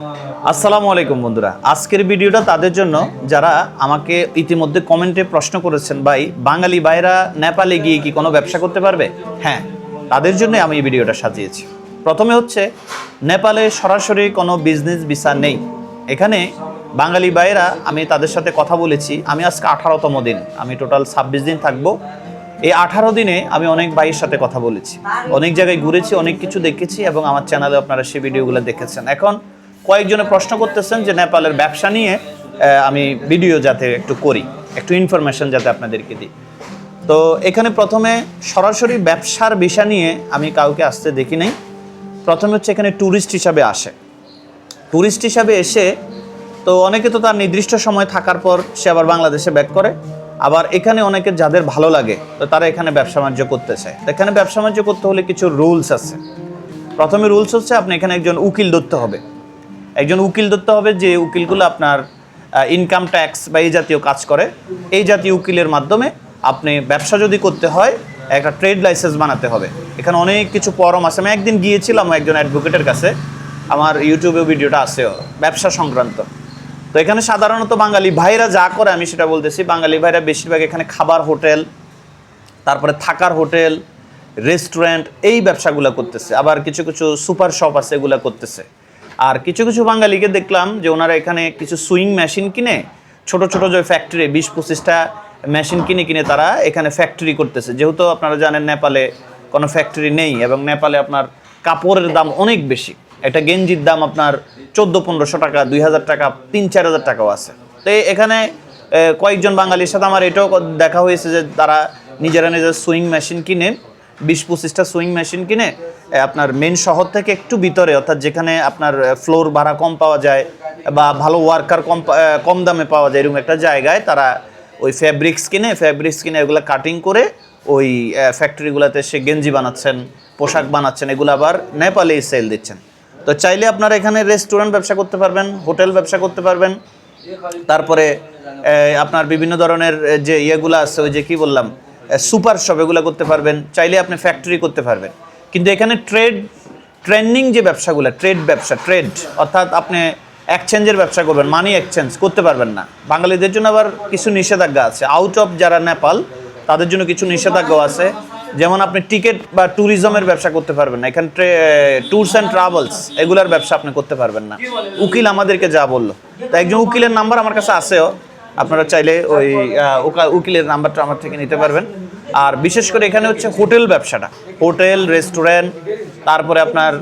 আসসালামু আলাইকুম বন্ধুরা, আজকের ভিডিওটা তাদের জন্য যারা আমাকে ইতিমধ্যে কমেন্টে প্রশ্ন করেছেন, ভাই বাঙালি ভাইরা নেপালে গিয়ে কি কোনো ব্যবসা করতে পারবে? হ্যাঁ, তাদের জন্য আমি এই ভিডিওটা সাজিয়েছি। প্রথমে হচ্ছে, নেপালে সরাসরি কোনো বিজনেস ভিসা নেই। এখানে বাঙালি ভাইরা, আমি তাদের সাথে কথা বলেছি। আমি আজকে 18তম দিন, আমি টোটাল 26 দিন থাকবো। এই 18 দিনে আমি অনেক ভাইয়ের সাথে কথা বলেছি, অনেক জায়গায় ঘুরেছি, অনেক কিছু দেখেছি এবং আমার চ্যানেলে আপনারা সেই ভিডিওগুলো দেখেছেন। এখন কয়েকজনে প্রশ্ন করতেছেন যে নেপালের ব্যবসা নিয়ে আমি ভিডিও যাতে একটু করি, একটু ইনফরমেশন যাতে আপনাদেরকে দিই। তো এখানে প্রথমে সরাসরি ব্যবসার ভিসা নিয়ে আমি কাউকে আসতে দেখি নাই। প্রথমে হচ্ছে এখানে ট্যুরিস্ট হিসাবে আসে। ট্যুরিস্ট হিসাবে এসে তো অনেকে তো তার নির্দিষ্ট সময় থাকার পর সে আবার বাংলাদেশে ব্যাক করে। আবার এখানে অনেকে যাদের ভালো লাগে তো তারা এখানে ব্যবসা বাণিজ্য করতে চায়। এখানে ব্যবসা বাণিজ্য করতে হলে কিছু রুলস আছে। প্রথমে রুলস হচ্ছে, আপনি এখানে একজন উকিল ধরতে হবে। একজন উকিল ধরতে হবে, যে উকিলগুলো আপনার ইনকাম ট্যাক্স বা এই জাতীয় কাজ করে। এই জাতীয় উকিলের মাধ্যমে আপনি ব্যবসা যদি করতে হয়, একটা ট্রেড লাইসেন্স বানাতে হবে। এখানে অনেক কিছু ফরম আছে। আমি একদিন গিয়েছিলাম একজন অ্যাডভোকেটের কাছে, আমার ইউটিউবে ভিডিওটা আছে ব্যবসা সংক্রান্ত। তো এখানে সাধারণত বাঙালি ভাইরা যা করে আমি সেটা বলতেছি। বাঙালি ভাইরা বেশিরভাগ এখানে খাবার হোটেল, তারপরে থাকার হোটেল, রেস্টুরেন্ট, এই ব্যবসাগুলো করতেছে। আবার কিছু কিছু সুপার শপ আছে, এগুলো করতেছে। আর কিছু কিছু বাঙালিকে দেখলাম যে ওনারা এখানে কিছু সুইং মেশিন কিনে, ছোট ছোট যে ফ্যাক্টরি 20-25টা মেশিন কিনে তারা এখানে ফ্যাক্টরি করতেছে। যেহেতু আপনারা জানেন নেপালে কোনো ফ্যাক্টরি নেই এবং নেপালে আপনার কাপড়ের দাম অনেক বেশি। একটা গেঞ্জির দাম আপনার 1400-1500 টাকা, 2000 টাকা, 3000-4000 টাকাও আছে। তো এখানে কয়েকজন বাঙালির সাথে আমার এটাও দেখা হয়েছে যে তারা নিজেরা সুইং মেশিন কিনে, 20-25টা সুইং মেশিন কিনে আপনার মেন শহর থেকে একটু ভিতরে, অর্থাৎ যেখানে আপনার ফ্লোর ভাড়া কম পাওয়া যায় বা ভালো ওয়ার্কার কম দামে পাওয়া যায়, এরকম একটা জায়গায় তারা ওই ফ্যাব্রিক্স কিনে এগুলো কাটিং করে ওই ফ্যাক্টরিগুলোতে সে গেঞ্জি বানাচ্ছেন, পোশাক বানাচ্ছেন, এগুলো আবার নেপালেই সেল দিচ্ছেন। তো চাইলে আপনারা এখানে রেস্টুরেন্ট ব্যবসা করতে পারবেন, হোটেল ব্যবসা করতে পারবেন। তারপরে আপনার বিভিন্ন ধরনের যে ইয়েগুলো আছে, ওই যে কি বললাম সুপার শপ, এগুলো করতে পারবেন। চাইলে আপনি ফ্যাক্টরি করতে পারবেন। কিন্তু এখানে ট্রেন্ডিং যে ব্যবসাগুলো, ট্রেড অর্থাৎ আপনি এক্সচেঞ্জের ব্যবসা করবেন, মানি এক্সচেঞ্জ করতে পারবেন না। বাঙালিদের জন্য আবার কিছু নিষেধাজ্ঞা আছে। আউট অফ যারা নেপাল তাদের জন্য কিছু নিষেধাজ্ঞা আছে। যেমন আপনি টিকিট বা ট্যুরিজমের ব্যবসা করতে পারবেন না। এখানে ট্যুরস অ্যান্ড ট্রাভেলস এগুলার ব্যবসা আপনি করতে পারবেন না। উকিল আমাদেরকে যা বললো, তো একজন উকিলের নাম্বার আমার কাছে আছেও, আপনারা চাইলে ওই উকিলের নাম্বারটা আমার থেকে নিতে পারবেন। আর বিশেষ করে এখানে হচ্ছে হোটেল ব্যবসাটা, হোটেল, রেস্টুরেন্ট, তারপরে আপনার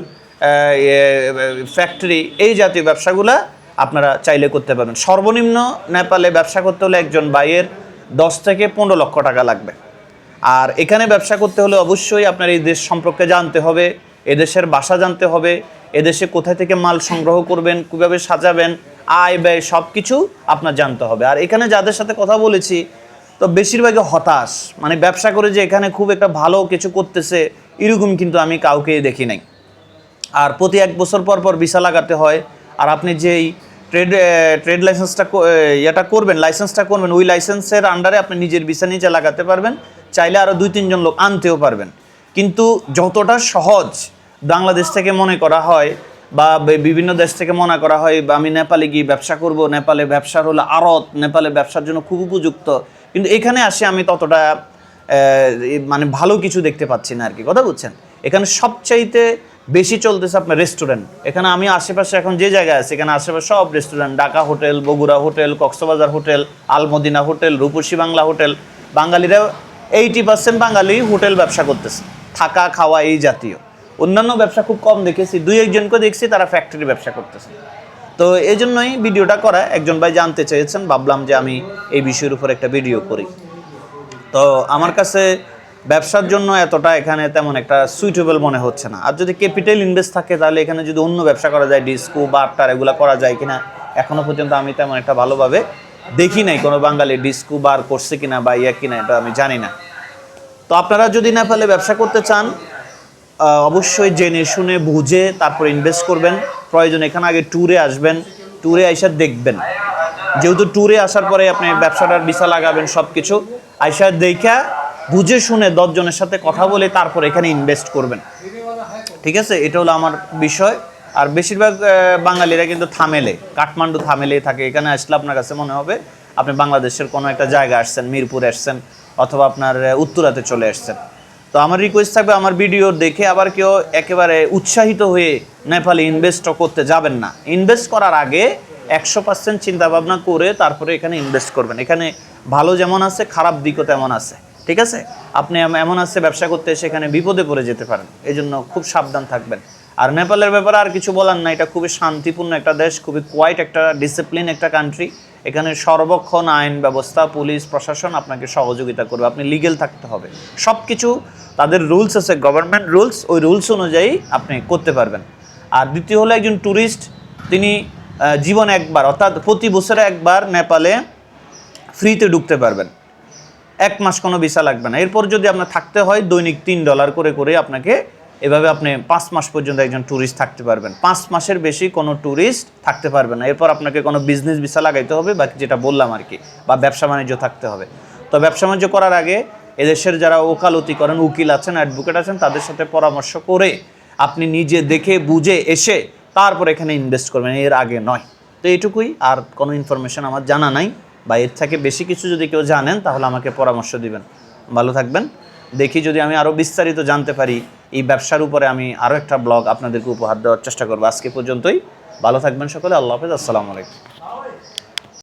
ফ্যাক্টরি, এই জাতীয় ব্যবসাগুলো আপনারা চাইলে করতে পারবেন। সর্বনিম্ন নেপালে ব্যবসা করতে হলে একজন ভাইয়ের 10 থেকে 15 লক্ষ টাকা লাগবে। আর এখানে ব্যবসা করতে হলে অবশ্যই আপনার এই দেশ সম্পর্কে জানতে হবে, এদেশের ভাষা জানতে হবে, এদেশে কোথায় থেকে মাল সংগ্রহ করবেন, কীভাবে সাজাবেন, আয় ব্যয় সব কিছু আপনার জানতে হবে। আর এখানে যাদের সাথে কথা বলেছি তো বেশিরভাগই হতাশ, মানে ব্যবসা করে যে এখানে খুব একটা ভালো কিছু করতেছে এরকম কিন্তু আমি কাউকে দেখি নাই। আর প্রতি 1 বছর পর ভিসা লাগাতে হয়। আর আপনি যেই ট্রেড লাইসেন্সটা লাইসেন্সটা করবেন, ওই লাইসেন্সের আন্ডারে আপনি নিজের ভিসা নিজে লাগাতে পারবেন। চাইলে আরও 2-3 জন লোক আনতেও পারবেন। কিন্তু যতটা সহজ বাংলাদেশ থেকে মনে করা হয় বা বিভিন্ন দেশ থেকে মনে করা হয়, বা আমি নেপালে গিয়ে ব্যবসা করব, নেপালে ব্যবসার হলো আড়ত, নেপালে ব্যবসার জন্য খুব উপযুক্ত, কিন্তু এখানে আসে আমি ততটা মানে ভালো কিছু দেখতে পাচ্ছি না আর কি। কথা বুঝছেন? এখানে সবচাইতে বেশি চলতেছে আপনার রেস্টুরেন্ট। এখানে আমি আশেপাশে এখন যে জায়গায় আছি, এখানে আশেপাশে সব restaurant, Dhaka hotel, Bogura hotel, Cox's Bazar hotel, Al Madina hotel, Rupashi Bangla hotel. বাঙালিরা 80% বাঙালি হোটেল ব্যবসা করতেছে, থাকা খাওয়া এই জাতীয়। অন্যান্য ব্যবসা খুব কম দেখেছি, 2-1 জনকে দেখছি তারা ফ্যাক্টরি ব্যবসা করতেছে। তো এই জন্যই ভিডিওটা করা। একজন ভাই জানতে চেয়েছেন, ভাবলাম যে আমি এই বিষয়ের উপর একটা ভিডিও করি। তো আমার কাছে ব্যবসার জন্য এতটা এখানে তেমন একটা সুইটেবল মনে হচ্ছে না। আর যদি ক্যাপিটাল ইনভেস্ট থাকে তাহলে এখানে যদি অন্য ব্যবসা করা যায়, ডিস্কো, বারটার, এগুলো করা যায় কিনা, এখনও পর্যন্ত আমি তেমন একটা ভালোভাবে দেখি নাই কোনো বাঙালি ডিস্কো বার করছে কিনা বা কিনা, এটা আমি জানি না। তো আপনারা যদি নেপালে ব্যবসা করতে চান অবশ্যই জেনে শুনে বুঝে তারপর ইনভেস্ট করবেন। প্রয়োজন এখানে আগে ট্যুরে আসবেন, ট্যুরে আইসা দেখবেন। যেহেতু ট্যুরে আসার পরে আপনি ব্যবসাটার ভিসা লাগাবেন, সব কিছু আইসা দেখা বুঝে শুনে 10 জনের সাথে কথা বলে তারপর এখানে ইনভেস্ট করবেন। ঠিক আছে? এটা হলো আমার বিষয়। আর বেশিরভাগ বাঙালিরা কিন্তু থামেলে, কাঠমান্ডু থামেলে থাকে। এখানে আসলে আপনার কাছে মনে হবে আপনি বাংলাদেশের কোনো একটা জায়গা আসছেন, মিরপুরে আসছেন অথবা আপনার উত্তরাতে চলে আসছেন। তো আমার রিকোয়েস্ট থাকবে আমার ভিডিও দেখে আবার কেউ একেবারে উৎসাহিত হয়ে নেপালে ইনভেস্টও করতে যাবেন না। ইনভেস্ট করার আগে 100% চিন্তা ভাবনা করে তারপরে এখানে ইনভেস্ট করবেন। এখানে ভালো যেমন আছে, খারাপ দিকও তেমন আছে, ঠিক আছে? আপনি এমন আছে ব্যবসা করতে এসে এখানে বিপদে পড়ে যেতে পারেন, এই জন্য খুব সাবধান থাকবেন। আর নেপালের ব্যাপারে আর কিছু বলার না, এটা খুবই শান্তিপূর্ণ একটা দেশ, খুবই কোয়াইট একটা ডিসিপ্লিন একটা কান্ট্রি। এখানে সর্বক্ষণ আইন ব্যবস্থা, পুলিশ প্রশাসন আপনাকে সহযোগিতা করবে। আপনি লিগেল থাকতে হবে, সব কিছু তাদের রুলস আছে, গভর্নমেন্ট রুলস, ওই রুলস অনুযায়ী আপনি করতে পারবেন। আর দ্বিতীয় হলো একজন ট্যুরিস্ট, তিনি জীবনে একবার অর্থাৎ প্রতি বছরে একবার নেপালে ফ্রিতে ঢুকতে পারবেন, 1 মাস কোনো ভিসা লাগবে না। এরপর যদি আপনার থাকতে হয় দৈনিক $3 করে করে আপনাকে, এভাবে আপনি 5 মাস পর্যন্ত একজন ট্যুরিস্ট থাকতে পারবেন। 5 মাসের বেশি কোনো ট্যুরিস্ট থাকতে পারবে না। এরপর আপনাকে কোনো বিজনেস ভিসা লাগাইতে হবে, বাকি যেটা বললাম আর কি, বা ব্যবসা বাণিজ্য থাকতে হবে। তো ব্যবসা বাণিজ্য করার আগে এদেশের যারা ওকালতি করেন, উকিল আছেন, অ্যাডভোকেট আছেন, তাদের সাথে পরামর্শ করে আপনি নিজে দেখে বুঝে এসে তারপর এখানে ইনভেস্ট করবেন, এর আগে নয়। তো এইটুকুই, আর কোনো ইনফরমেশন আমার জানা নাই, বা এর থেকে বেশি কিছু যদি কেউ জানেন তাহলে আমাকে পরামর্শ দিবেন। ভালো থাকবেন। দেখি যদি আমি আরও বিস্তারিত জানতে পারি এই ব্যবসার উপরে, আমি আরও একটা ব্লগ আপনাদেরকে উপহার দেওয়ার চেষ্টা করবো। আজকে পর্যন্তই, ভালো থাকবেন সকলে। আল্লাহ হাফেজ, আসসালামু আলাইকুম।